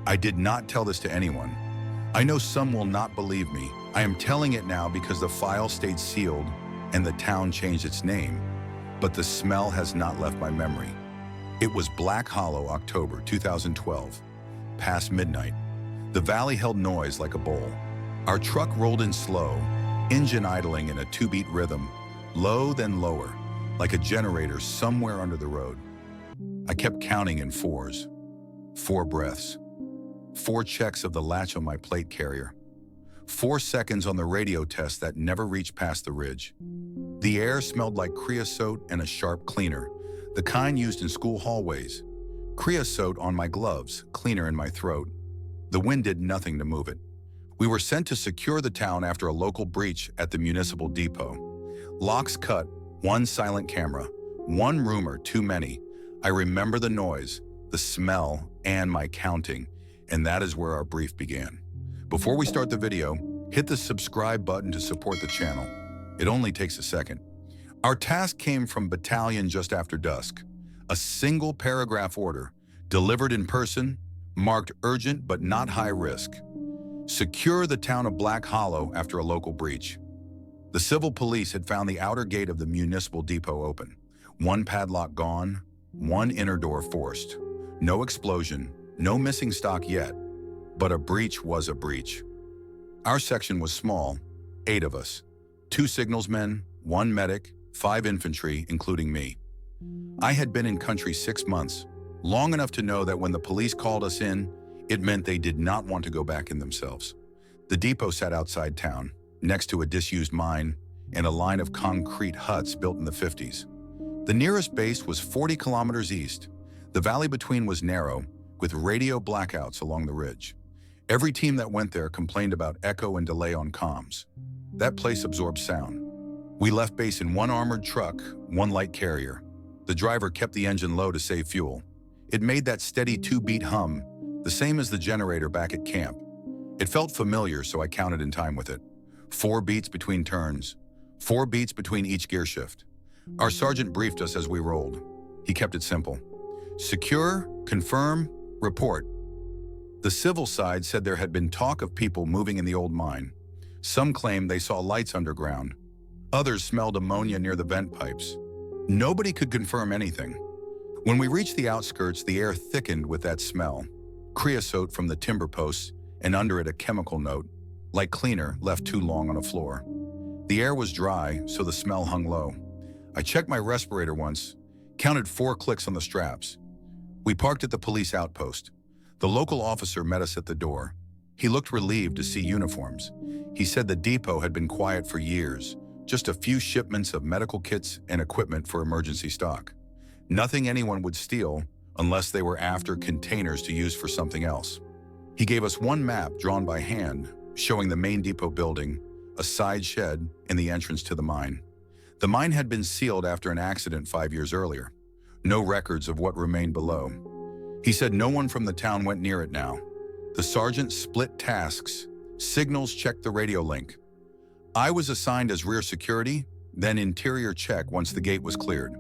I did not tell this to anyone. I know some will not believe me. I am telling it now because the file stayed sealed and the town changed its name, but the smell has not left my memory. It was Black Hollow, October 2012, past midnight. The valley held noise like a bowl. Our truck rolled in slow, engine idling in a two-beat rhythm, low then lower, like a generator somewhere under the road. I kept counting in fours. 4 breaths. 4 checks of the latch on my plate carrier. 4 seconds on the radio test that never reached past the ridge. The air smelled like creosote and a sharp cleaner, the kind used in school hallways. Creosote on my gloves, cleaner in my throat. The wind did nothing to move it. We were sent to secure the town after a local breach at the municipal depot. Locks cut, 1 silent camera, 1 rumor too many. I remember the noise, the smell, and my counting, and that is where our brief began. Before we start the video, hit the subscribe button to support the channel. It only takes a second. Our task came from battalion just after dusk. A single paragraph order, delivered in person, marked urgent but not high risk. Secure the town of Black Hollow after a local breach. The civil police had found the outer gate of the municipal depot open. 1 padlock gone, 1 inner door forced. No explosion, no missing stock yet, but a breach was a breach. Our section was small, 8 of us. 2 signalsmen, 1 medic, 5 infantry, including me. I had been in country 6 months, long enough to know that when the police called us in, it meant they did not want to go back in themselves. The depot sat outside town, next to a disused mine and a line of concrete huts built in the 50s. The nearest base was 40 kilometers east. The valley between was narrow, with radio blackouts along the ridge. Every team that went there complained about echo and delay on comms. That place absorbed sound. We left base in 1 armored truck, 1 light carrier. The driver kept the engine low to save fuel. It made that steady 2-beat hum, the same as the generator back at camp. It felt familiar, so I counted in time with it. 4 beats between turns, 4 beats between each gear shift. Our sergeant briefed us as we rolled. He kept it simple. Secure, confirm, report. The civil side said there had been talk of people moving in the old mine. Some claimed they saw lights underground. Others smelled ammonia near the vent pipes. Nobody could confirm anything. When we reached the outskirts, the air thickened with that smell. Creosote from the timber posts, and under it a chemical note, like cleaner left too long on a floor. The air was dry, so the smell hung low. I checked my respirator once, counted 4 clicks on the straps. We parked at the police outpost. The local officer met us at the door. He looked relieved to see uniforms. He said the depot had been quiet for years, just a few shipments of medical kits and equipment for emergency stock. Nothing anyone would steal unless they were after containers to use for something else. He gave us 1 map drawn by hand, showing the main depot building, a side shed, and the entrance to the mine. The mine had been sealed after an accident 5 years earlier. No records of what remained below. He said no one from the town went near it now. The sergeant split tasks. Signals checked the radio link. I was assigned as rear security, then interior check once the gate was cleared.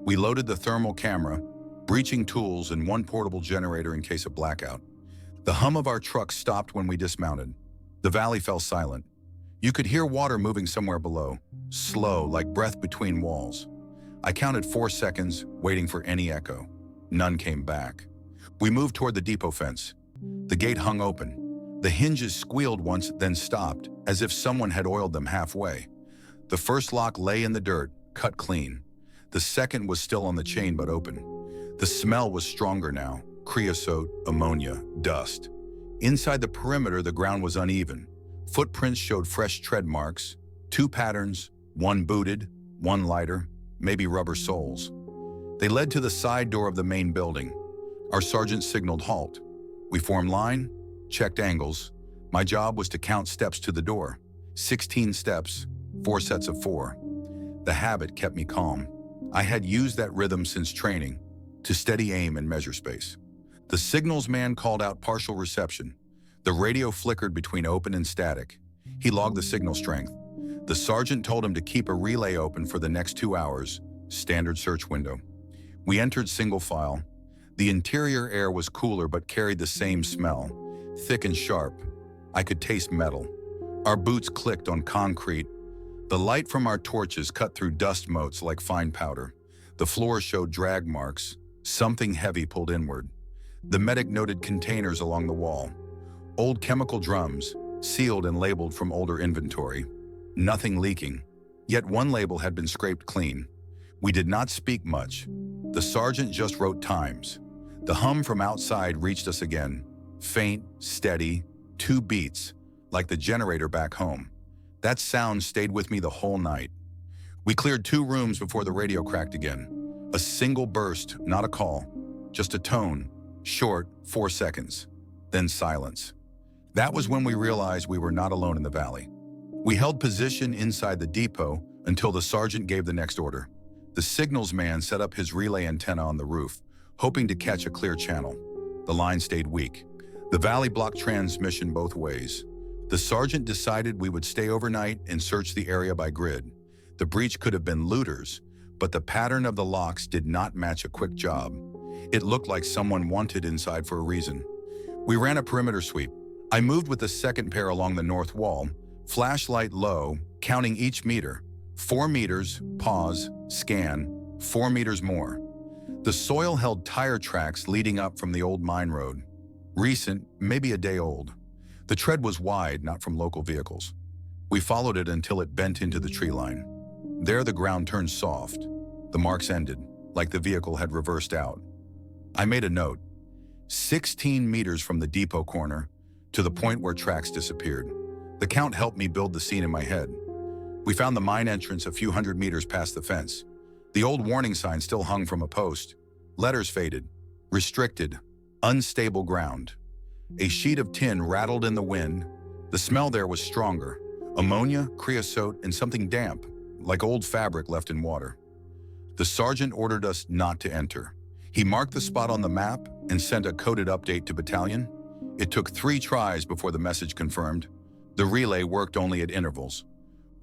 We loaded the thermal camera, breaching tools, and 1 portable generator in case of blackout. The hum of our truck stopped when we dismounted. The valley fell silent. You could hear water moving somewhere below, slow, like breath between walls. I counted 4 seconds, waiting for any echo. None came back. We moved toward the depot fence. The gate hung open. The hinges squealed once, then stopped, as if someone had oiled them halfway. The first lock lay in the dirt, cut clean. The second was still on the chain but open. The smell was stronger now. Creosote, ammonia, dust. Inside the perimeter, the ground was uneven. Footprints showed fresh tread marks. 2 patterns, 1 booted, 1 lighter, maybe rubber soles. They led to the side door of the main building. Our sergeant signaled halt. We formed line, checked angles. My job was to count steps to the door. 16 steps, 4 sets of 4. The habit kept me calm. I had used that rhythm since training, to steady aim and measure space. The signals man called out partial reception. The radio flickered between open and static. He logged the signal strength. The sergeant told him to keep a relay open for the next 2 hours, standard search window. We entered single file. The interior air was cooler but carried the same smell, thick and sharp. I could taste metal. Our boots clicked on concrete. The light from our torches cut through dust motes like fine powder. The floor showed drag marks, something heavy pulled inward. The medic noted containers along the wall. Old chemical drums, sealed and labeled from older inventory. Nothing leaking. Yet one label had been scraped clean. We did not speak much. The sergeant just wrote times. The hum from outside reached us again. Faint, steady, 2 beats, like the generator back home. That sound stayed with me the whole night. We cleared 2 rooms before the radio cracked again. A single burst, not a call. Just a tone, short, 4 seconds. Then silence. That was when we realized we were not alone in the valley. We held position inside the depot until the sergeant gave the next order. The signals man set up his relay antenna on the roof, hoping to catch a clear channel. The line stayed weak. The valley blocked transmission both ways. The sergeant decided we would stay overnight and search the area by grid. The breach could have been looters, but the pattern of the locks did not match a quick job. It looked like someone wanted inside for a reason. We ran a perimeter sweep. I moved with the second pair along the north wall, flashlight low, counting each meter. 4 meters, pause, scan, 4 meters more. The soil held tire tracks leading up from the old mine road. Recent, maybe a day old. The tread was wide, not from local vehicles. We followed it until it bent into the tree line. There the ground turned soft. The marks ended, like the vehicle had reversed out. I made a note. 16 meters from the depot corner to the point where tracks disappeared. The count helped me build the scene in my head. We found the mine entrance a few hundred meters past the fence. The old warning sign still hung from a post. Letters faded. Restricted. Unstable ground. A sheet of tin rattled in the wind. The smell there was stronger. Ammonia, creosote, and something damp, like old fabric left in water. The sergeant ordered us not to enter. He marked the spot on the map and sent a coded update to battalion. It took 3 tries before the message confirmed. The relay worked only at intervals.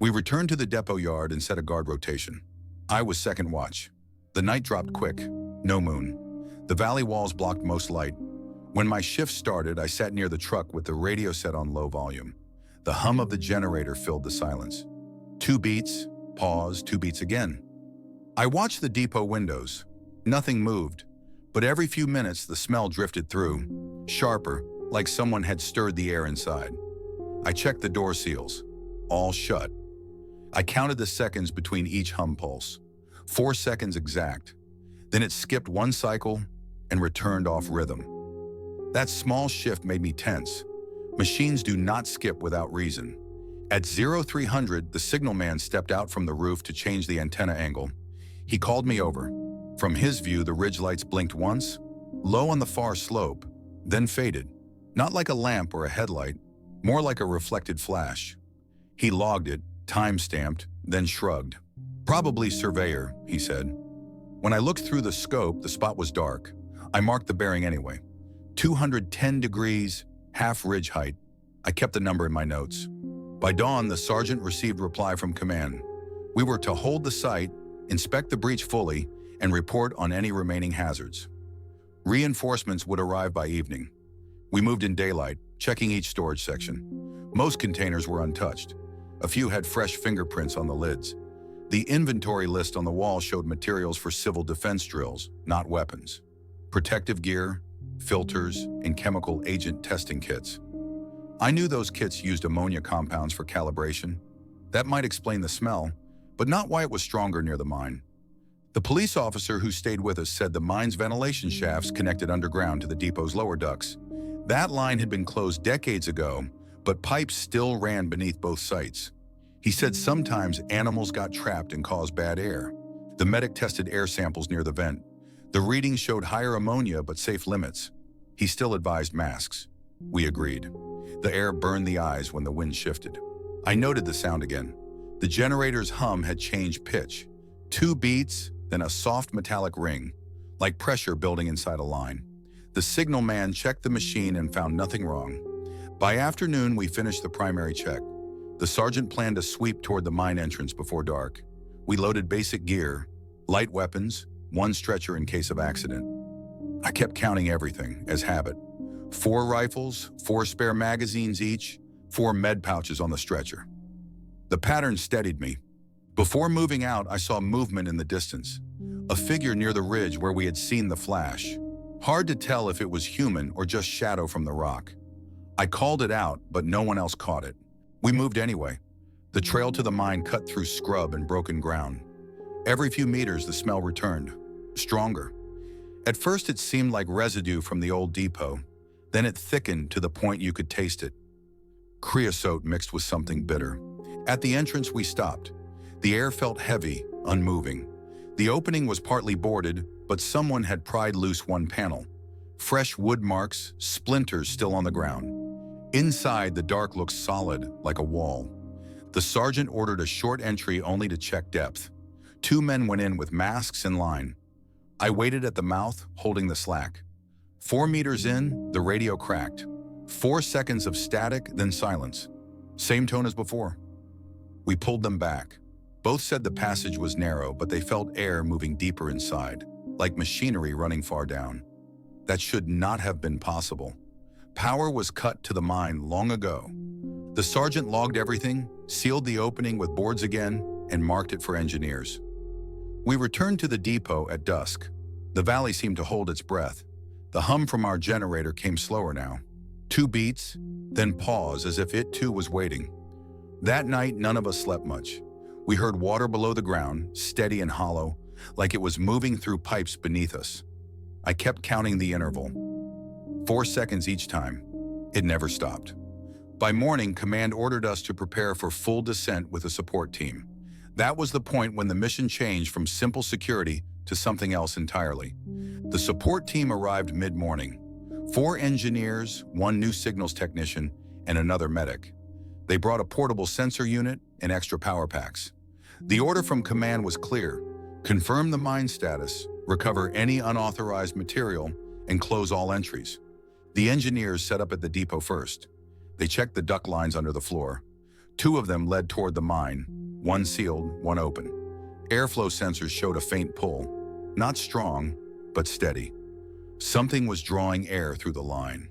We returned to the depot yard and set a guard rotation. I was second watch. The night dropped quick. No moon. The valley walls blocked most light. When my shift started, I sat near the truck with the radio set on low volume. The hum of the generator filled the silence. 2 beats, pause, 2 beats again. I watched the depot windows. Nothing moved, but every few minutes the smell drifted through, sharper, like someone had stirred the air inside. I checked the door seals. All shut. I counted the seconds between each hum pulse. 4 seconds exact. Then it skipped 1 cycle and returned off rhythm. That small shift made me tense. Machines do not skip without reason. At 0300, the signal man stepped out from the roof to change the antenna angle. He called me over. From his view, the ridge lights blinked once, low on the far slope, then faded. Not like a lamp or a headlight, more like a reflected flash. He logged it, time-stamped, then shrugged. Probably surveyor, he said. When I looked through the scope, the spot was dark. I marked the bearing anyway. 210 degrees, half ridge height. I kept the number in my notes. By dawn, the sergeant received reply from command. We were to hold the site, inspect the breach fully, and report on any remaining hazards. Reinforcements would arrive by evening. We moved in daylight, checking each storage section. Most containers were untouched. A few had fresh fingerprints on the lids. The inventory list on the wall showed materials for civil defense drills, not weapons. Protective gear, filters, and chemical agent testing kits. I knew those kits used ammonia compounds for calibration. That might explain the smell, but not why it was stronger near the mine. The police officer who stayed with us said the mine's ventilation shafts connected underground to the depot's lower ducts. That line had been closed decades ago, but pipes still ran beneath both sites. He said sometimes animals got trapped and caused bad air. The medic tested air samples near the vent. The readings showed higher ammonia but safe limits. He still advised masks. We agreed. The air burned the eyes when the wind shifted. I noted the sound again. The generator's hum had changed pitch. 2 beats, then a soft metallic ring, like pressure building inside a line. The signal man checked the machine and found nothing wrong. By afternoon, we finished the primary check. The sergeant planned a sweep toward the mine entrance before dark. We loaded basic gear, light weapons, 1 stretcher in case of accident. I kept counting everything, as habit. 4 rifles, 4 spare magazines each, 4 med pouches on the stretcher. The pattern steadied me. Before moving out, I saw movement in the distance. A figure near the ridge where we had seen the flash. Hard to tell if it was human or just shadow from the rock. I called it out, but no one else caught it. We moved anyway. The trail to the mine cut through scrub and broken ground. Every few meters, the smell returned, stronger. At first, it seemed like residue from the old depot. Then it thickened to the point you could taste it. Creosote mixed with something bitter. At the entrance, we stopped. The air felt heavy, unmoving. The opening was partly boarded, but someone had pried loose one panel. Fresh wood marks, splinters still on the ground. Inside, the dark looked solid, like a wall. The sergeant ordered a short entry only to check depth. 2 men went in with masks in line. I waited at the mouth, holding the slack. 4 meters in, the radio cracked. 4 seconds of static, then silence. Same tone as before. We pulled them back. Both said the passage was narrow, but they felt air moving deeper inside, like machinery running far down. That should not have been possible. Power was cut to the mine long ago. The sergeant logged everything, sealed the opening with boards again, and marked it for engineers. We returned to the depot at dusk. The valley seemed to hold its breath. The hum from our generator came slower now. 2 beats, then pause as if it too was waiting. That night, none of us slept much. We heard water below the ground, steady and hollow, like it was moving through pipes beneath us. I kept counting the interval. 4 seconds each time. It never stopped. By morning, command ordered us to prepare for full descent with a support team. That was the point when the mission changed from simple security to something else entirely. The support team arrived mid-morning. 4 engineers, 1 new signals technician, and another medic. They brought a portable sensor unit and extra power packs. The order from command was clear: confirm the mine status, recover any unauthorized material, and close all entries. The engineers set up at the depot first. They checked the duct lines under the floor. 2 of them led toward the mine, 1 sealed, 1 open. Airflow sensors showed a faint pull, not strong, but steady. Something was drawing air through the line.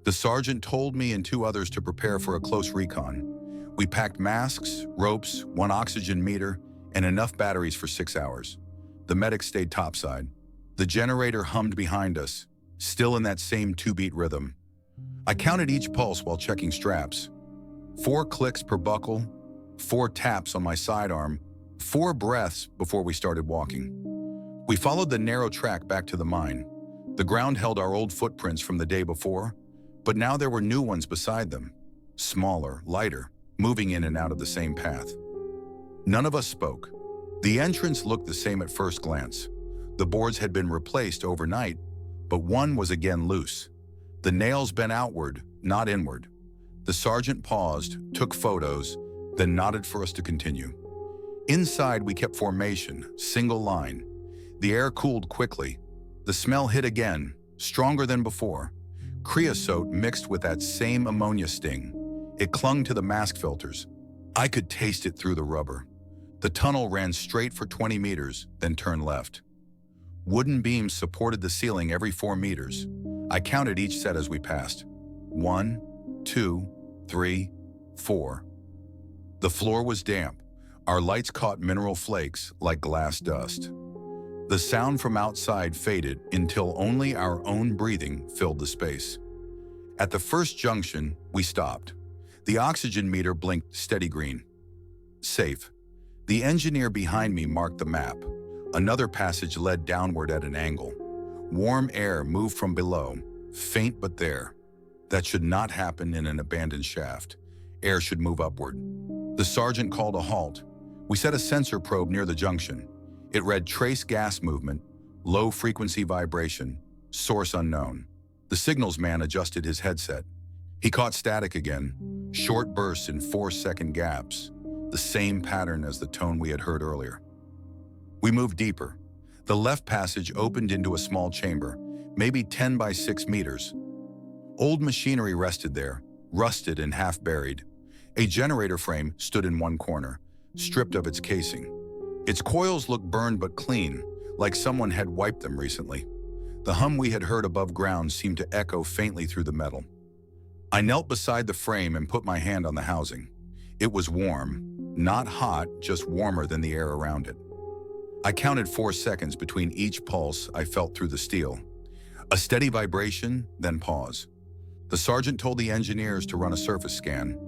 The sergeant told me and 2 others to prepare for a close recon. We packed masks, ropes, 1 oxygen meter, and enough batteries for 6 hours. The medic stayed topside. The generator hummed behind us, still in that same 2-beat rhythm. I counted each pulse while checking straps. 4 clicks per buckle, 4 taps on my sidearm, 4 breaths before we started walking. We followed the narrow track back to the mine. The ground held our old footprints from the day before, but now there were new ones beside them, smaller, lighter, moving in and out of the same path. None of us spoke. The entrance looked the same at first glance. The boards had been replaced overnight, but one was again loose. The nails bent outward, not inward. The sergeant paused, took photos, then nodded for us to continue. Inside, we kept formation, single line. The air cooled quickly. The smell hit again, stronger than before. Creosote mixed with that same ammonia sting. It clung to the mask filters. I could taste it through the rubber. The tunnel ran straight for 20 meters, then turned left. Wooden beams supported the ceiling every 4 meters. I counted each set as we passed. 1, 2, 3, 4. The floor was damp. Our lights caught mineral flakes like glass dust. The sound from outside faded until only our own breathing filled the space. At the first junction, we stopped. The oxygen meter blinked steady green. Safe. The engineer behind me marked the map. Another passage led downward at an angle. Warm air moved from below, faint but there. That should not happen in an abandoned shaft. Air should move upward. The sergeant called a halt. We set a sensor probe near the junction. It read trace gas movement, low frequency vibration, source unknown. The signals man adjusted his headset. He caught static again, short bursts in 4-second gaps, the same pattern as the tone we had heard earlier. We moved deeper. The left passage opened into a small chamber, maybe 10 by 6 meters. Old machinery rested there, rusted and half buried. A generator frame stood in one corner, stripped of its casing. Its coils looked burned but clean, like someone had wiped them recently. The hum we had heard above ground seemed to echo faintly through the metal. I knelt beside the frame and put my hand on the housing. It was warm, not hot, just warmer than the air around it. I counted 4 seconds between each pulse I felt through the steel. A steady vibration, then pause. The sergeant told the engineers to run a surface scan.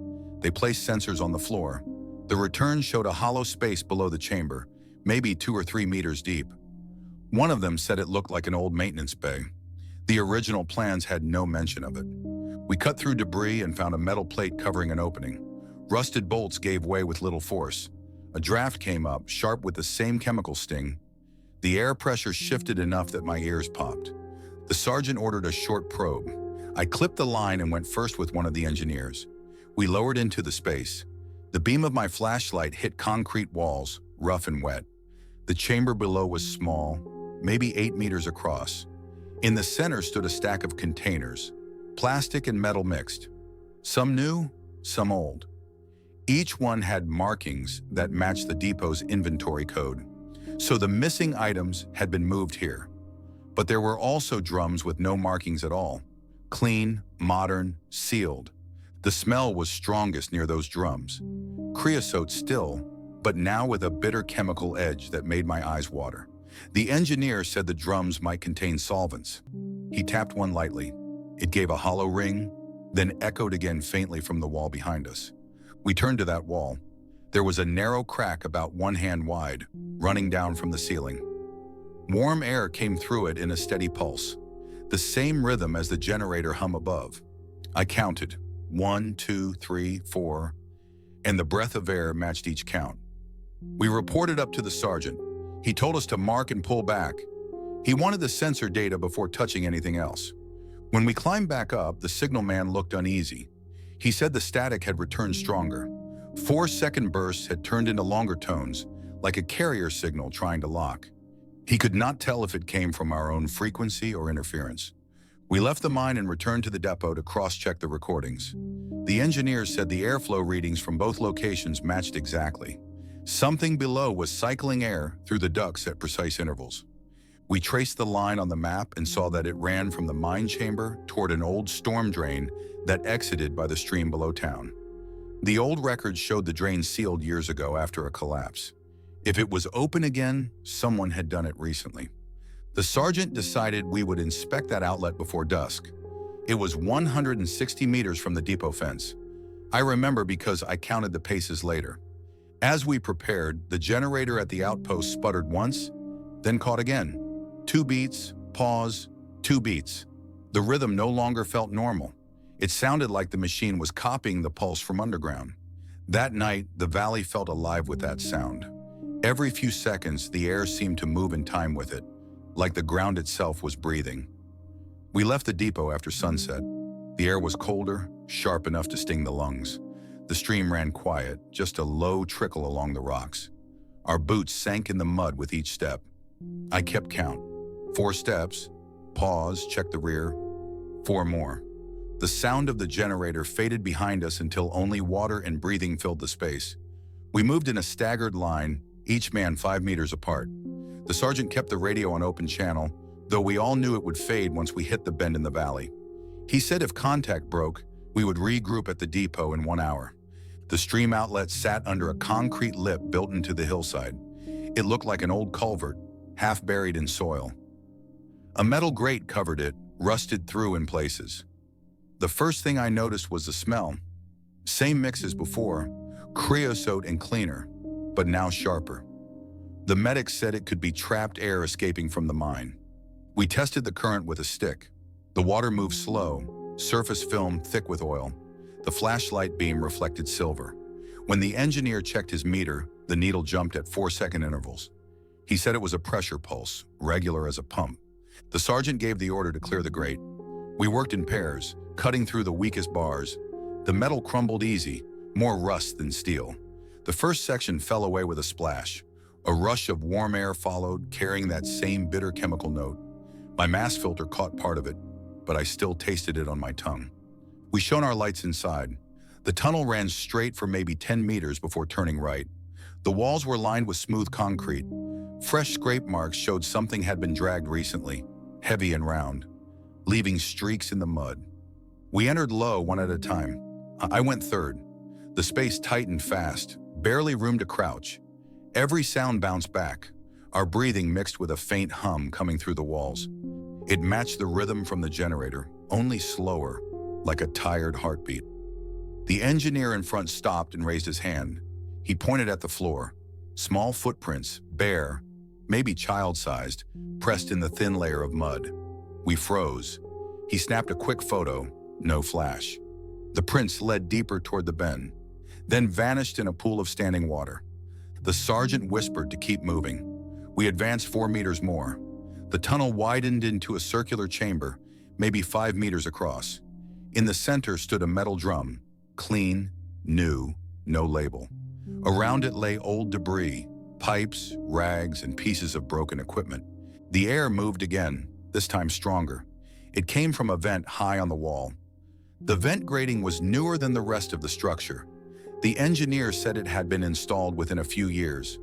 They placed sensors on the floor. The return showed a hollow space below the chamber, maybe 2 or 3 meters deep. One of them said it looked like an old maintenance bay. The original plans had no mention of it. We cut through debris and found a metal plate covering an opening. Rusted bolts gave way with little force. A draft came up, sharp with the same chemical sting. The air pressure shifted enough that my ears popped. The sergeant ordered a short probe. I clipped the line and went first with one of the engineers. We lowered into the space. The beam of my flashlight hit concrete walls, rough and wet. The chamber below was small, maybe 8 meters across. In the center stood a stack of containers, plastic and metal mixed. Some new, some old. Each one had markings that matched the depot's inventory code. So the missing items had been moved here. But there were also drums with no markings at all. Clean, modern, sealed. The smell was strongest near those drums. Creosote still, but now with a bitter chemical edge that made my eyes water. The engineer said the drums might contain solvents. He tapped one lightly. It gave a hollow ring, then echoed again faintly from the wall behind us. We turned to that wall. There was a narrow crack about 1 hand wide, running down from the ceiling. Warm air came through it in a steady pulse, the same rhythm as the generator hum above. I counted, 1, 2, 3, 4, and the breath of air matched each count. We reported up to the sergeant. He told us to mark and pull back. He wanted the sensor data before touching anything else. When we climbed back up, the signal man looked uneasy. He said the static had returned stronger. 4-second bursts had turned into longer tones, like a carrier signal trying to lock. He could not tell if it came from our own frequency or interference. We left the mine and returned to the depot to cross-check the recordings. The engineers said the airflow readings from both locations matched exactly. Something below was cycling air through the ducts at precise intervals. We traced the line on the map and saw that it ran from the mine chamber toward an old storm drain that exited by the stream below town. The old records showed the drain sealed years ago after a collapse. If it was open again, someone had done it recently. The sergeant decided we would inspect that outlet before dusk. It was 160 meters from the depot fence. I remember because I counted the paces later. As we prepared, the generator at the outpost sputtered once, then caught again. 2 beats, pause, 2 beats. The rhythm no longer felt normal. It sounded like the machine was copying the pulse from underground. That night, the valley felt alive with that sound. Every few seconds, the air seemed to move in time with it, like the ground itself was breathing. We left the depot after sunset. The air was colder, sharp enough to sting the lungs. The stream ran quiet, just a low trickle along the rocks. Our boots sank in the mud with each step. I kept count. 4 steps, pause, check the rear. 4 more. The sound of the generator faded behind us until only water and breathing filled the space. We moved in a staggered line, each man 5 meters apart. The sergeant kept the radio on open channel, though we all knew it would fade once we hit the bend in the valley. He said if contact broke, we would regroup at the depot in 1 hour. The stream outlet sat under a concrete lip built into the hillside. It looked like an old culvert, half buried in soil. A metal grate covered it, rusted through in places. The first thing I noticed was the smell. Same mix as before, creosote and cleaner, but now sharper. The medics said it could be trapped air escaping from the mine. We tested the current with a stick. The water moved slow, surface film thick with oil. The flashlight beam reflected silver. When the engineer checked his meter, the needle jumped at 4-second intervals. He said it was a pressure pulse, regular as a pump. The sergeant gave the order to clear the grate. We worked in pairs, cutting through the weakest bars. The metal crumbled easy, more rust than steel. The first section fell away with a splash. A rush of warm air followed, carrying that same bitter chemical note. My mask filter caught part of it, but I still tasted it on my tongue. We shone our lights inside. The tunnel ran straight for maybe 10 meters before turning right. The walls were lined with smooth concrete. Fresh scrape marks showed something had been dragged recently. heavy and round, leaving streaks in the mud. We entered low one at a time. I went third. The space tightened fast, barely room to crouch. Every sound bounced back, our breathing mixed with a faint hum coming through the walls. It matched the rhythm from the generator, only slower, like a tired heartbeat. The engineer in front stopped and raised his hand. He pointed at the floor. Small footprints, bare, maybe child-sized, pressed in the thin layer of mud. We froze. He snapped a quick photo, no flash. The prints led deeper toward the bend, then vanished in a pool of standing water. The sergeant whispered to keep moving. We advanced 4 meters more. The tunnel widened into a circular chamber, maybe 5 meters across. In the center stood a metal drum, clean, new, no label. Around it lay old debris, pipes, rags, and pieces of broken equipment. The air moved again, this time stronger. It came from a vent high on the wall. The vent grating was newer than the rest of the structure. The engineer said it had been installed within a few years.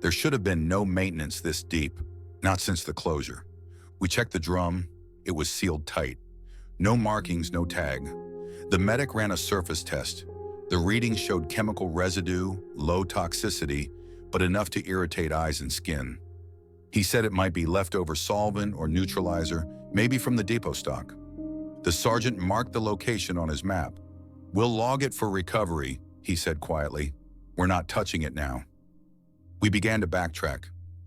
There should have been no maintenance this deep, not since the closure. We checked the drum. It was sealed tight. No markings, no tag. The medic ran a surface test. The readings showed chemical residue, low toxicity, but enough to irritate eyes and skin. He said it might be leftover solvent or neutralizer, maybe from the depot stock. The sergeant marked the location on his map. "We'll log it for recovery," he said quietly. "We're not touching it now." We began to backtrack.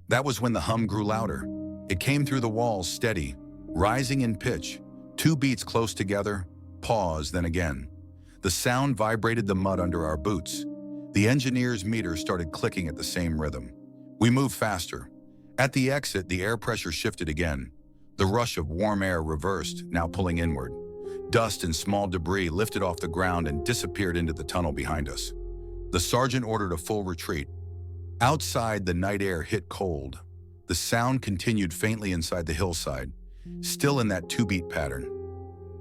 That was when the hum grew louder. It came through the walls steady, rising in pitch. 2 beats close together, pause, then again. The sound vibrated the mud under our boots. The engineer's meter started clicking at the same rhythm. We moved faster. At the exit, the air pressure shifted again. The rush of warm air reversed, now pulling inward. Dust and small debris lifted off the ground and disappeared into the tunnel behind us. The sergeant ordered a full retreat. Outside, the night air hit cold. The sound continued faintly inside the hillside, still in that 2-beat pattern.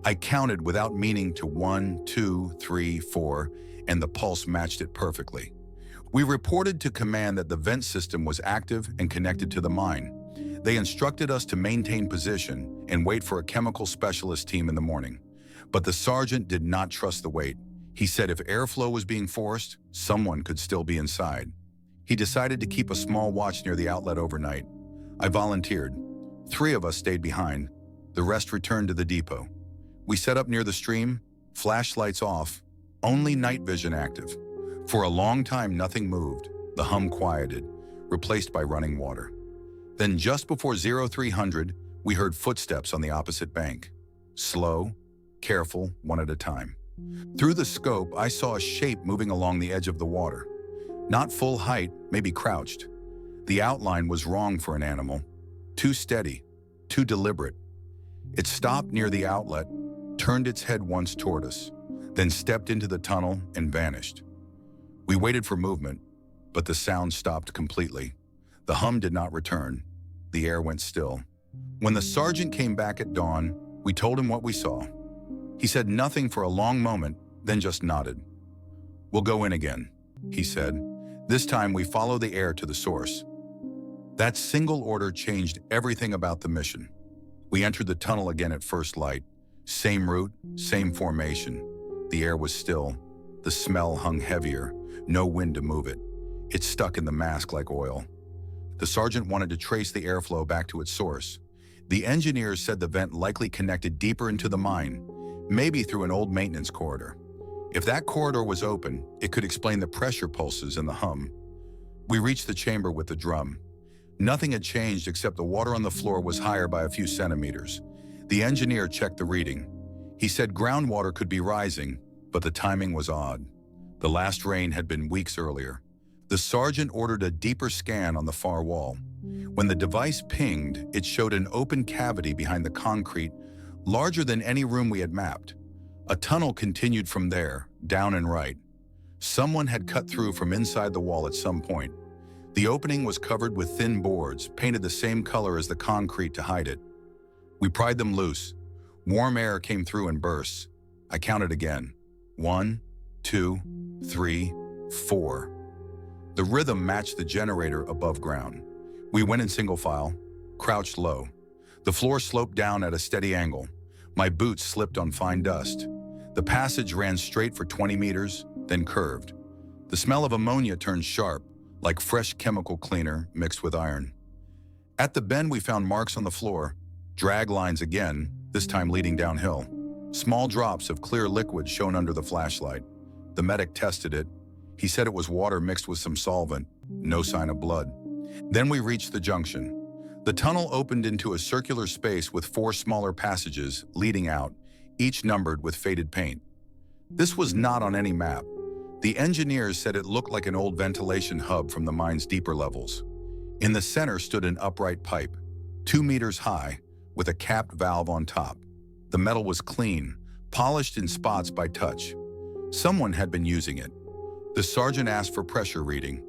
I counted without meaning to 1, 2, 3, 4, and the pulse matched it perfectly. We reported to command that the vent system was active and connected to the mine. They instructed us to maintain position and wait for a chemical specialist team in the morning. But the sergeant did not trust the wait. He said if airflow was being forced, someone could still be inside. He decided to keep a small watch near the outlet overnight. I volunteered. 3 of us stayed behind. The rest returned to the depot. We set up near the stream, flashlights off, only night vision active. For a long time, nothing moved. The hum quieted, replaced by running water. Then just before 0300, we heard footsteps on the opposite bank. Slow, careful, one at a time. Through the scope, I saw a shape moving along the edge of the water. Not full height, maybe crouched. The outline was wrong for an animal. Too steady, too deliberate. It stopped near the outlet, turned its head once toward us, then stepped into the tunnel and vanished. We waited for movement, but the sound stopped completely. The hum did not return. The air went still. When the sergeant came back at dawn, we told him what we saw. He said nothing for a long moment, then just nodded. "We'll go in again," he said. "This time we follow the air to the source." That single order changed everything about the mission. We entered the tunnel again at first light. Same route, same formation. The air was still. The smell hung heavier, no wind to move it. It stuck in the mask like oil. The sergeant wanted to trace the airflow back to its source. The engineers said the vent likely connected deeper into the mine, maybe through an old maintenance corridor. If that corridor was open, it could explain the pressure pulses and the hum. We reached the chamber with the drum. Nothing had changed except the water on the floor was higher by a few centimeters. The engineer checked the reading. He said groundwater could be rising, but the timing was odd. The last rain had been weeks earlier. The sergeant ordered a deeper scan on the far wall. When the device pinged, it showed an open cavity behind the concrete, larger than any room we had mapped. A tunnel continued from there, down and right. Someone had cut through from inside the wall at some point. The opening was covered with thin boards, painted the same color as the concrete to hide it. We pried them loose. Warm air came through in bursts. I counted again. 1, 2, 3, 4. The rhythm matched the generator above ground. We went in single file, crouched low. The floor sloped down at a steady angle. My boots slipped on fine dust. The passage ran straight for 20 meters, then curved. The smell of ammonia turned sharp, like fresh chemical cleaner mixed with iron. At the bend, we found marks on the floor, drag lines again, this time leading downhill. Small drops of clear liquid shone under the flashlight. The medic tested it. He said it was water mixed with some solvent, no sign of blood. Then we reached the junction. The tunnel opened into a circular space with 4 smaller passages leading out, each numbered with faded paint. This was not on any map. The engineers said it looked like an old ventilation hub from the mine's deeper levels. In the center stood an upright pipe, 2 meters high, with a capped valve on top. The metal was clean, polished in spots by touch. Someone had been using it. The sergeant asked for pressure reading.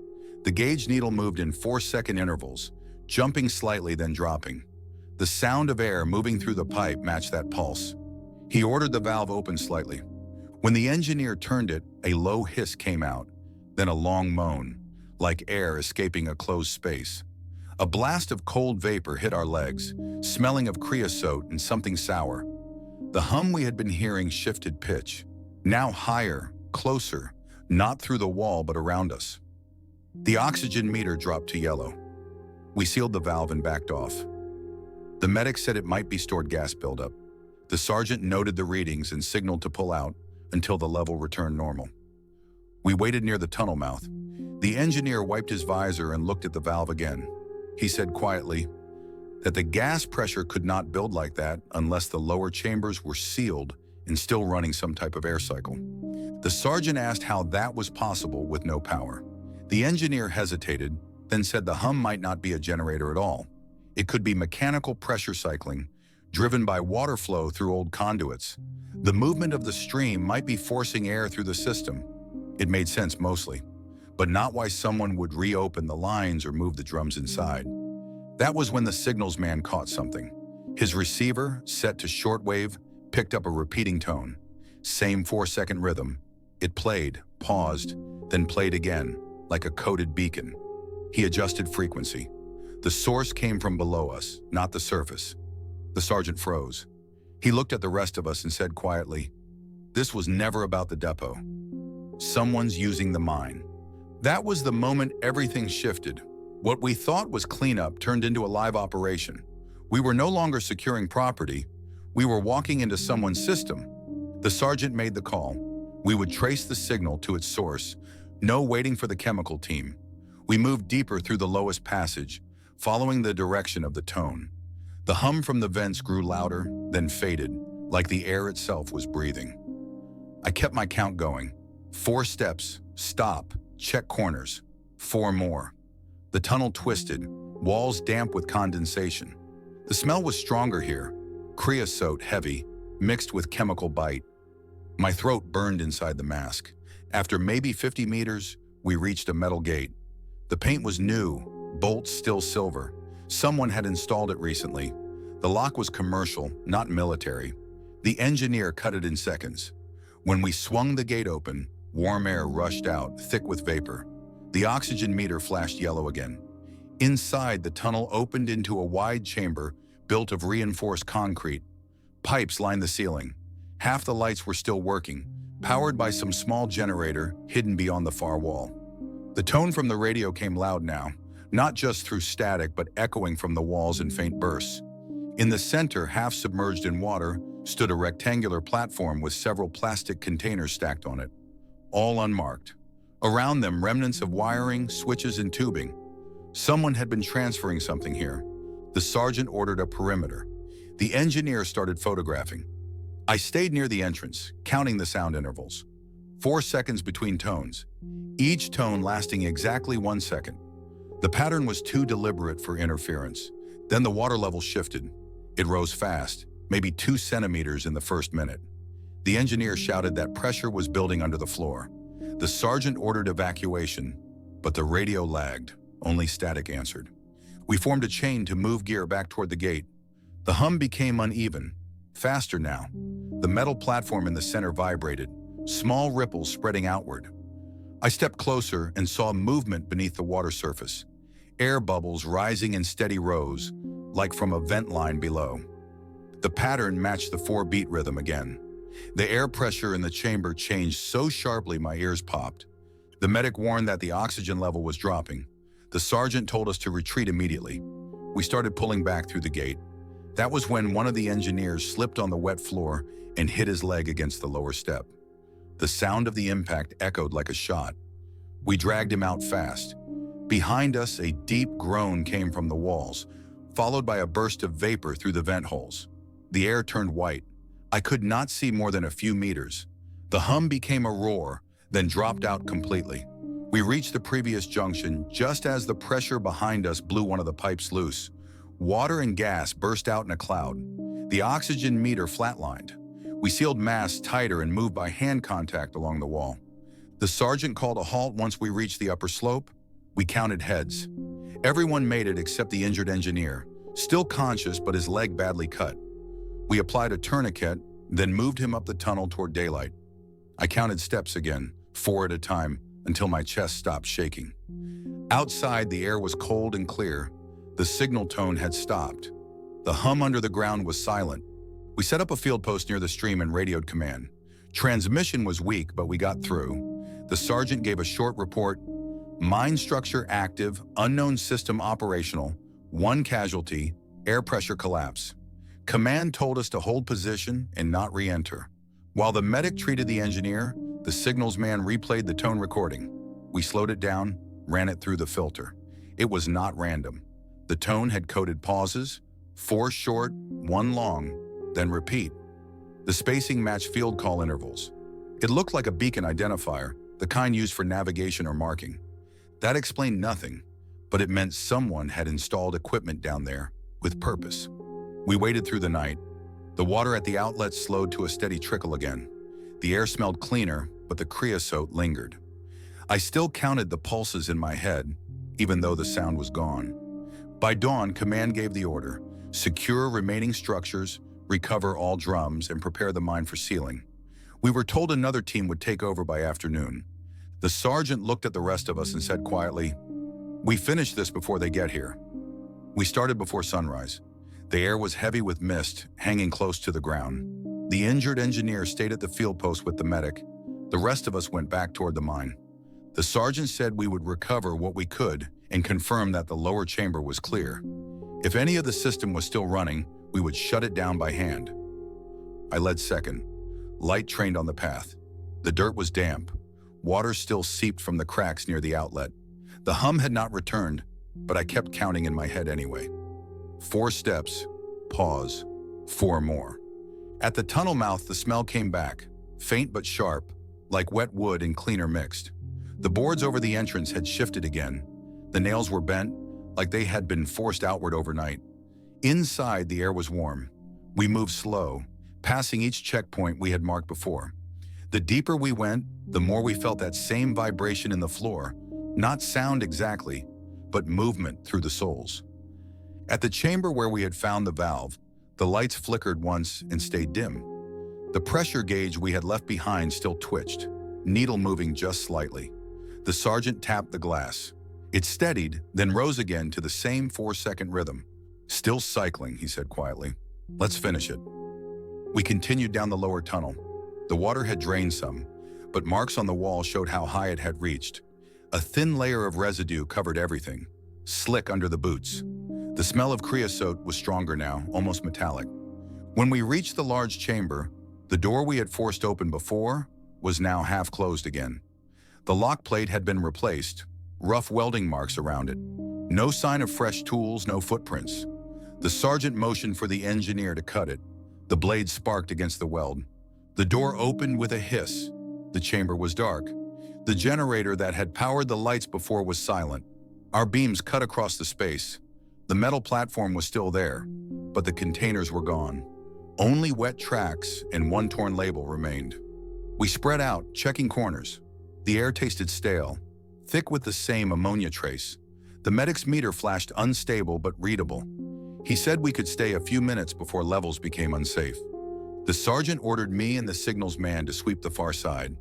The gauge needle moved in 4-second intervals, jumping slightly then dropping. The sound of air moving through the pipe matched that pulse. He ordered the valve open slightly. When the engineer turned it, a low hiss came out, then a long moan, like air escaping a closed space. A blast of cold vapor hit our legs, smelling of creosote and something sour. The hum we had been hearing shifted pitch, now higher, closer, not through the wall but around us. The oxygen meter dropped to yellow. We sealed the valve and backed off. The medic said it might be stored gas buildup. The sergeant noted the readings and signaled to pull out until the level returned normal. We waited near the tunnel mouth. The engineer wiped his visor and looked at the valve again. He said quietly that the gas pressure could not build like that unless the lower chambers were sealed and still running some type of air cycle. The sergeant asked how that was possible with no power. The engineer hesitated, then said the hum might not be a generator at all. It could be mechanical pressure cycling, driven by water flow through old conduits. The movement of the stream might be forcing air through the system. It made sense mostly, but not why someone would reopen the lines or move the drums inside. That was when the signals man caught something. His receiver, set to shortwave, picked up a repeating tone. Same 4-second rhythm. It played, paused, then played again, like a coded beacon. He adjusted frequency. The source came from below us, not the surface. The sergeant froze. He looked at the rest of us and said quietly, "This was never about the depot. Someone's using the mine." That was the moment everything shifted. What we thought was cleanup turned into a live operation. We were no longer securing property. We were walking into someone's system. The sergeant made the call. We would trace the signal to its source. No waiting for the chemical team. We moved deeper through the lowest passage, following the direction of the tone. The hum from the vents grew louder, then faded, like the air itself was breathing. I kept my count going. 4 steps, stop, check corners. 4 more. The tunnel twisted, walls damp with condensation. The smell was stronger here, creosote heavy, mixed with chemical bite. My throat burned inside the mask. After maybe 50 meters, we reached a metal gate. The paint was new, bolts still silver. Someone had installed it recently. The lock was commercial, not military. The engineer cut it in seconds. When we swung the gate open, warm air rushed out, thick with vapor. The oxygen meter flashed yellow again. Inside, the tunnel opened into a wide chamber built of reinforced concrete. Pipes lined the ceiling. Half the lights were still working, powered by some small generator hidden beyond the far wall. The tone from the radio came loud now, not just through static but echoing from the walls in faint bursts. In the center, half submerged in water, stood a rectangular platform with several plastic containers stacked on it, all unmarked. Around them, remnants of wiring, switches, and tubing. Someone had been transferring something here. The sergeant ordered a perimeter. The engineer started photographing. I stayed near the entrance, counting the sound intervals. 4 seconds between tones, each tone lasting exactly 1 second. The pattern was too deliberate for interference. Then the water level shifted. It rose fast, maybe 2 centimeters in the first minute. The engineer shouted that pressure was building under the floor. The sergeant ordered evacuation, but the radio lagged. Only static answered. We formed a chain to move gear back toward the gate. The hum became uneven, faster now. The metal platform in the center vibrated, small ripples spreading outward. I stepped closer and saw movement beneath the water surface. Air bubbles rising in steady rows, like from a vent line below. The pattern matched the 4-beat rhythm again. The air pressure in the chamber changed so sharply my ears popped. The medic warned that the oxygen level was dropping. The sergeant told us to retreat immediately. We started pulling back through the gate. That was when one of the engineers slipped on the wet floor and hit his leg against the lower step. The sound of the impact echoed like a shot. We dragged him out fast. Behind us, a deep groan came from the walls, followed by a burst of vapor through the vent holes. The air turned white. I could not see more than a few meters. The hum became a roar, then dropped out completely. We reached the previous junction just as the pressure behind us blew one of the pipes loose. Water and gas burst out in a cloud. The oxygen meter flatlined. We sealed masks tighter and moved by hand contact along the wall. The sergeant called a halt once we reached the upper slope. We counted heads. Everyone made it except the injured engineer, still conscious but his leg badly cut. We applied a tourniquet, then moved him up the tunnel toward daylight. I counted steps again, 4 at a time, until my chest stopped shaking. Outside, the air was cold and clear. The signal tone had stopped. The hum under the ground was silent. We set up a field post near the stream and radioed command. Transmission was weak, but we got through. The sergeant gave a short report. Mine structure active, unknown system operational, 1 casualty, air pressure collapse. Command told us to hold position and not re-enter. While the medic treated the engineer, the signals man replayed the tone recording. We slowed it down, ran it through the filter. It was not random. The tone had coded pauses, 4 short, 1 long, then repeat. The spacing matched field call intervals. It looked like a beacon identifier, the kind used for navigation or marking. That explained nothing, but it meant someone had installed equipment down there with purpose. We waited through the night. The water at the outlet slowed to a steady trickle again. The air smelled cleaner, but the creosote lingered. I still counted the pulses in my head, even though the sound was gone. By dawn, command gave the order: secure remaining structures, recover all drums, and prepare the mine for sealing. We were told another team would take over by afternoon. The sergeant looked at the rest of us and said quietly, "We finish this before they get here." We started before sunrise. The air was heavy with mist, hanging close to the ground. The injured engineer stayed at the field post with the medic. The rest of us went back toward the mine. The sergeant said we would recover what we could and confirm that the lower chamber was clear. If any of the system was still running, we would shut it down by hand. I led second. Light trained on the path. The dirt was damp. Water still seeped from the cracks near the outlet. The hum had not returned, but I kept counting in my head anyway. 4 steps, pause, 4 more. At the tunnel mouth, the smell came back, faint but sharp, like wet wood and cleaner mixed. The boards over the entrance had shifted again. The nails were bent, like they had been forced outward overnight. Inside, the air was warm. We moved slow, passing each checkpoint we had marked before. The deeper we went, the more we felt that same vibration in the floor, not sound exactly, but movement through the soles. At the chamber where we had found the valve, the lights flickered once and stayed dim. The pressure gauge we had left behind still twitched, needle moving just slightly. The sergeant tapped the glass. It steadied, then rose again to the same 4-second rhythm. "Still cycling," he said quietly. "Let's finish it." We continued down the lower tunnel. The water had drained some, but marks on the wall showed how high it had reached. A thin layer of residue covered everything, slick under the boots. The smell of creosote was stronger now, almost metallic. When we reached the large chamber, the door we had forced open before was now half closed again. The lock plate had been replaced, rough welding marks around it. No sign of fresh tools, no footprints. The sergeant motioned for the engineer to cut it. The blade sparked against the weld. The door opened with a hiss. The chamber was dark. The generator that had powered the lights before was silent. Our beams cut across the space. The metal platform was still there, but the containers were gone. Only wet tracks and 1 torn label remained. We spread out, checking corners. The air tasted stale, thick with the same ammonia trace. The medic's meter flashed unstable but readable. He said we could stay a few minutes before levels became unsafe. The sergeant ordered me and the signals man to sweep the far side.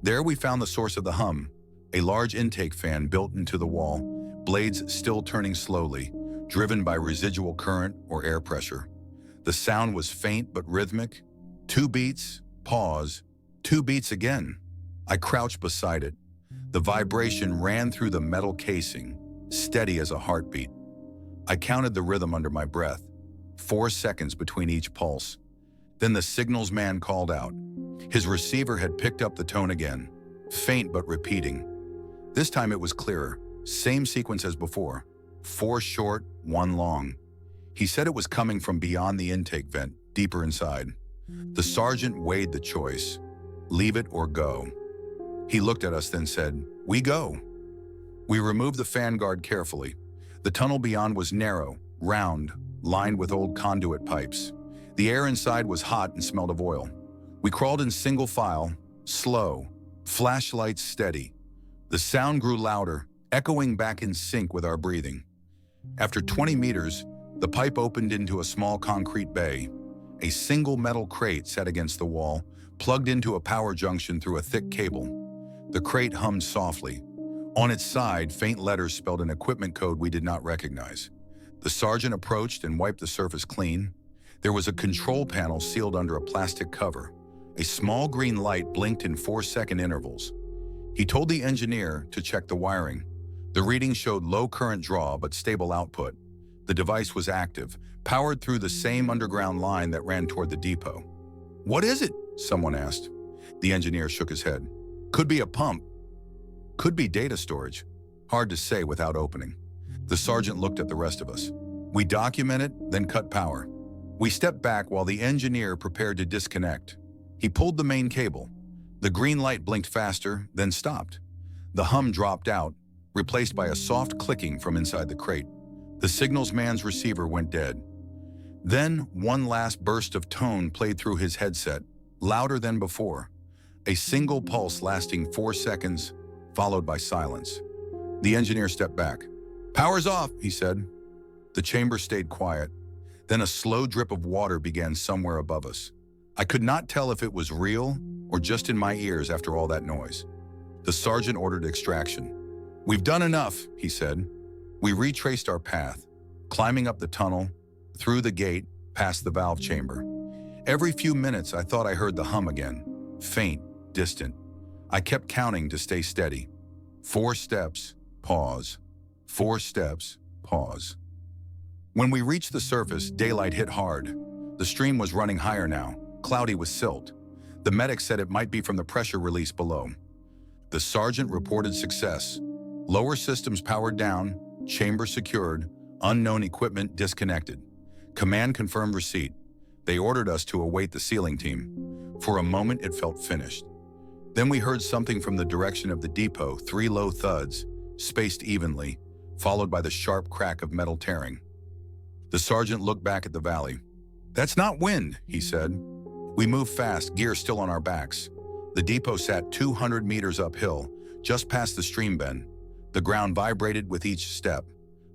There we found the source of the hum, a large intake fan built into the wall, blades still turning slowly, driven by residual current or air pressure. The sound was faint but rhythmic. 2 beats, pause, 2 beats again. I crouched beside it. The vibration ran through the metal casing, steady as a heartbeat. I counted the rhythm under my breath, 4 seconds between each pulse. Then the signals man called out. His receiver had picked up the tone again, faint but repeating. This time it was clearer, same sequence as before, 4 short, 1 long. He said it was coming from beyond the intake vent, deeper inside. The sergeant weighed the choice, leave it or go. He looked at us then said, "We go." We removed the fan guard carefully. The tunnel beyond was narrow, round, lined with old conduit pipes. The air inside was hot and smelled of oil. We crawled in single file, slow, flashlights steady. The sound grew louder, echoing back in sync with our breathing. After 20 meters, the pipe opened into a small concrete bay. A single metal crate sat against the wall, plugged into a power junction through a thick cable. The crate hummed softly. On its side, faint letters spelled an equipment code we did not recognize. The sergeant approached and wiped the surface clean. There was a control panel sealed under a plastic cover. A small green light blinked in 4-second intervals. He told the engineer to check the wiring. The reading showed low current draw but stable output. The device was active, powered through the same underground line that ran toward the depot. "What is it?" someone asked. The engineer shook his head. "Could be a pump. Could be data storage. Hard to say without opening." The sergeant looked at the rest of us. We documented, then cut power. We stepped back while the engineer prepared to disconnect. He pulled the main cable. The green light blinked faster, then stopped. The hum dropped out, replaced by a soft clicking from inside the crate. The signals man's receiver went dead. Then one last burst of tone played through his headset, louder than before. A single pulse lasting 4 seconds, followed by silence. The engineer stepped back. "Power's off," he said. The chamber stayed quiet. Then a slow drip of water began somewhere above us. I could not tell if it was real or just in my ears after all that noise. The sergeant ordered extraction. "We've done enough," he said. We retraced our path, climbing up the tunnel, through the gate, past the valve chamber. Every few minutes I thought I heard the hum again, faint, distant. I kept counting to stay steady. 4 steps, pause. 4 steps, pause. When we reached the surface, daylight hit hard. The stream was running higher now, cloudy with silt. The medic said it might be from the pressure release below. The sergeant reported success. Lower systems powered down, chamber secured, unknown equipment disconnected. Command confirmed receipt. They ordered us to await the sealing team. For a moment, it felt finished. Then we heard something from the direction of the depot, 3 low thuds, spaced evenly, followed by the sharp crack of metal tearing. The sergeant looked back at the valley. "That's not wind," he said. We moved fast, gear still on our backs. The depot sat 200 meters uphill, just past the stream bend. The ground vibrated with each step.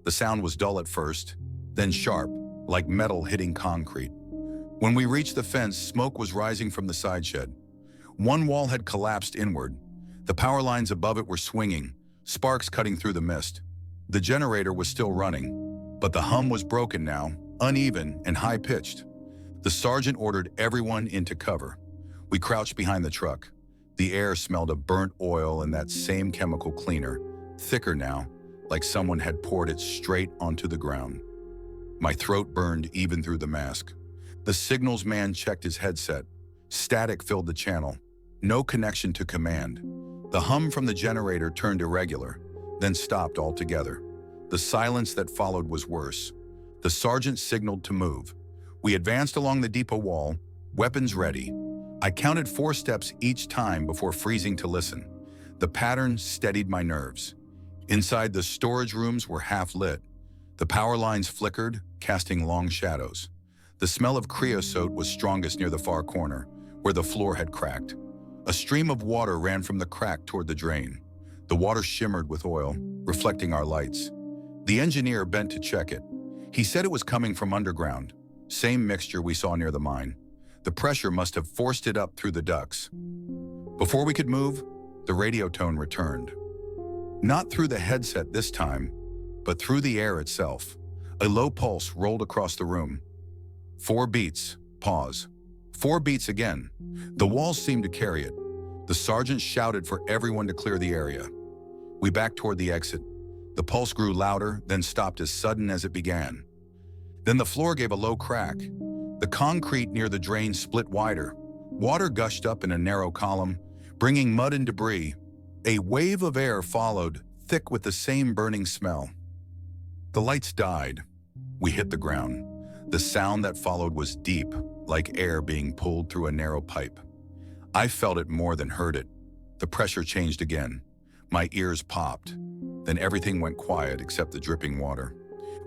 The sound was dull at first, then sharp, like metal hitting concrete. When we reached the fence, smoke was rising from the side shed. One wall had collapsed inward. The power lines above it were swinging, sparks cutting through the mist. The generator was still running, but the hum was broken now, uneven and high-pitched. The sergeant ordered everyone into cover. We crouched behind the truck. The air smelled of burnt oil and that same chemical cleaner, thicker now, like someone had poured it straight onto the ground. My throat burned even through the mask. The signals man checked his headset. Static filled the channel. No connection to command. The hum from the generator turned irregular, then stopped altogether. The silence that followed was worse. The sergeant signaled to move. We advanced along the depot wall, weapons ready. I counted 4 steps each time before freezing to listen. The pattern steadied my nerves. Inside, the storage rooms were half lit. The power lines flickered, casting long shadows. The smell of creosote was strongest near the far corner, where the floor had cracked. A stream of water ran from the crack toward the drain. The water shimmered with oil, reflecting our lights. The engineer bent to check it. He said it was coming from underground, same mixture we saw near the mine. The pressure must have forced it up through the ducts. Before we could move, the radio tone returned. Not through the headset this time, but through the air itself. A low pulse rolled across the room. 4 beats. Pause. 4 beats again. The walls seemed to carry it. The sergeant shouted for everyone to clear the area. We backed toward the exit. The pulse grew louder, then stopped as sudden as it began. Then the floor gave a low crack. The concrete near the drain split wider. Water gushed up in a narrow column, bringing mud and debris. A wave of air followed, thick with the same burning smell. The lights died. We hit the ground. The sound that followed was deep, like air being pulled through a narrow pipe. I felt it more than heard it. The pressure changed again. My ears popped. Then everything went quiet except the dripping water.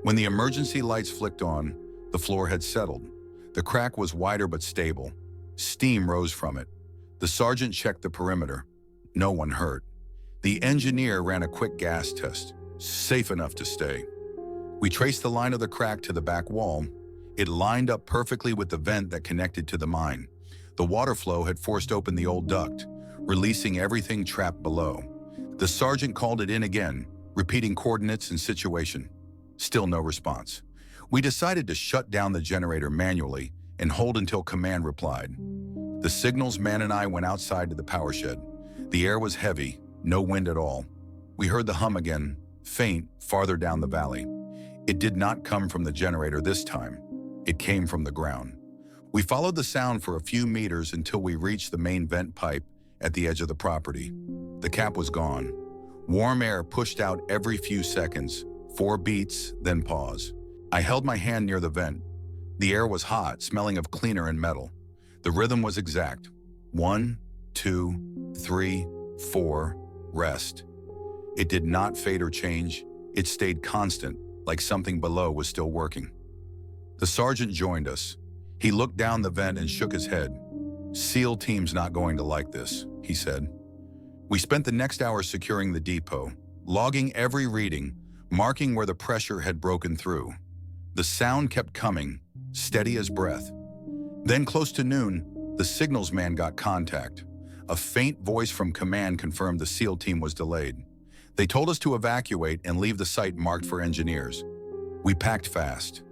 When the emergency lights flicked on, the floor had settled. The crack was wider but stable. Steam rose from it. The sergeant checked the perimeter. No one hurt. The engineer ran a quick gas test. Safe enough to stay. We traced the line of the crack to the back wall. It lined up perfectly with the vent that connected to the mine. The water flow had forced open the old duct, releasing everything trapped below. The sergeant called it in again, repeating coordinates and situation. Still no response. We decided to shut down the generator manually and hold until command replied. The signals man and I went outside to the power shed. The air was heavy, no wind at all. We heard the hum again, faint, farther down the valley. It did not come from the generator this time. It came from the ground. We followed the sound for a few meters until we reached the main vent pipe at the edge of the property. The cap was gone. Warm air pushed out every few seconds. 4 beats, then pause. I held my hand near the vent. The air was hot, smelling of cleaner and metal. The rhythm was exact. 1, 2, 3, 4, rest. It did not fade or change. It stayed constant, like something below was still working. The sergeant joined us. He looked down the vent and shook his head. SEAL team's not going to like this, he said. We spent the next hour securing the depot, logging every reading, marking where the pressure had broken through. The sound kept coming, steady as breath. Then close to noon, the signals man got contact. A faint voice from command confirmed the SEAL team was delayed. They told us to evacuate and leave the site marked for engineers. We packed fast.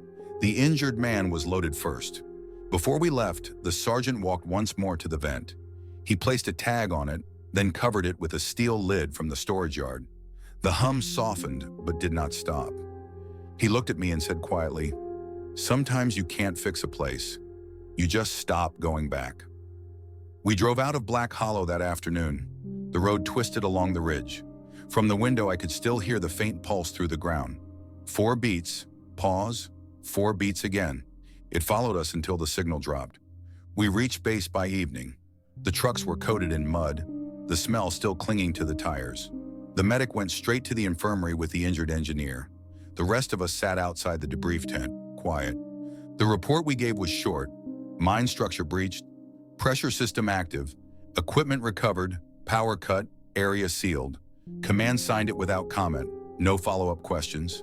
The injured man was loaded first. Before we left, the sergeant walked once more to the vent. He placed a tag on it, then covered it with a steel lid from the storage yard. The hum softened, but did not stop. He looked at me and said quietly, "Sometimes you can't fix a place. You just stop going back." We drove out of Black Hollow that afternoon. The road twisted along the ridge. From the window, I could still hear the faint pulse through the ground. 4 beats, pause, 4 beats again. It followed us until the signal dropped. We reached base by evening. The trucks were coated in mud, the smell still clinging to the tires. The medic went straight to the infirmary with the injured engineer. The rest of us sat outside the debrief tent, quiet. The report we gave was short. Mine structure breached, pressure system active, equipment recovered, power cut, area sealed. Command signed it without comment, no follow-up questions.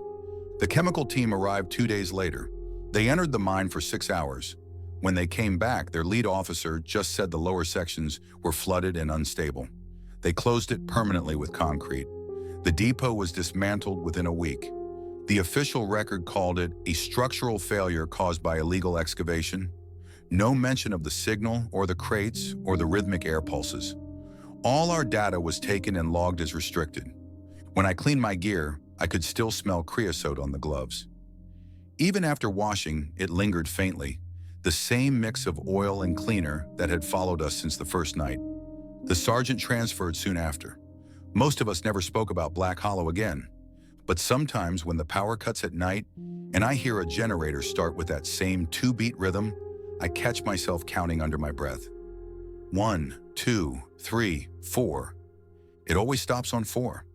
The chemical team arrived 2 days later. They entered the mine for 6 hours. When they came back, their lead officer just said the lower sections were flooded and unstable. They closed it permanently with concrete. The depot was dismantled within a week. The official record called it a structural failure caused by illegal excavation. No mention of the signal or the crates or the rhythmic air pulses. All our data was taken and logged as restricted. When I cleaned my gear, I could still smell creosote on the gloves. Even after washing, it lingered faintly, the same mix of oil and cleaner that had followed us since the first night. The sergeant transferred soon after. Most of us never spoke about Black Hollow again. But sometimes when the power cuts at night and I hear a generator start with that same 2-beat rhythm, I catch myself counting under my breath. 1, 2, 3, 4. It always stops on 4.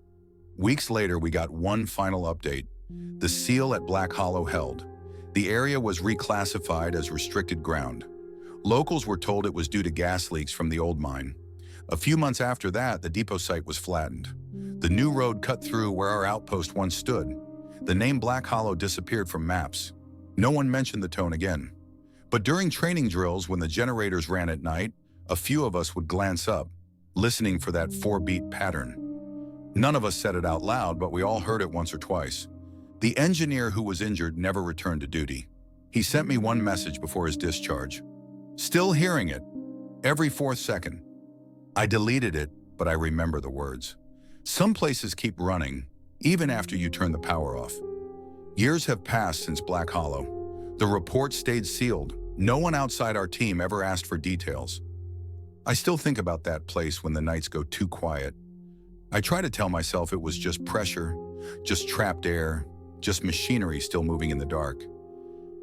Weeks later, we got one final update. The seal at Black Hollow held. The area was reclassified as restricted ground. Locals were told it was due to gas leaks from the old mine. A few months after that, the depot site was flattened. The new road cut through where our outpost once stood. The name Black Hollow disappeared from maps. No one mentioned the tone again. But during training drills, when the generators ran at night, a few of us would glance up, listening for that 4-beat pattern. None of us said it out loud, but we all heard it once or twice. The engineer who was injured never returned to duty. He sent me one message before his discharge. Still hearing it, every fourth second. I deleted it, but I remember the words. Some places keep running, even after you turn the power off. Years have passed since Black Hollow. The report stayed sealed. No one outside our team ever asked for details. I still think about that place when the nights go too quiet. I try to tell myself it was just pressure, just trapped air, just machinery still moving in the dark.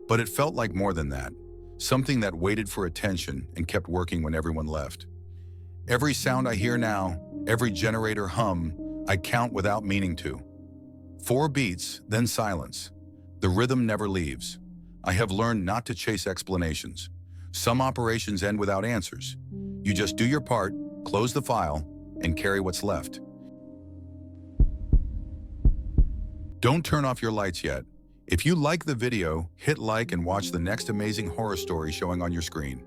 But it felt like more than that, something that waited for attention and kept working when everyone left. Every sound I hear now, every generator hum, I count without meaning to. 4 beats, then silence. The rhythm never leaves. I have learned not to chase explanations. Some operations end without answers. You just do your part, close the file, and carry what's left. Don't turn off your lights yet. If you like the video, hit like and watch the next amazing horror story showing on your screen.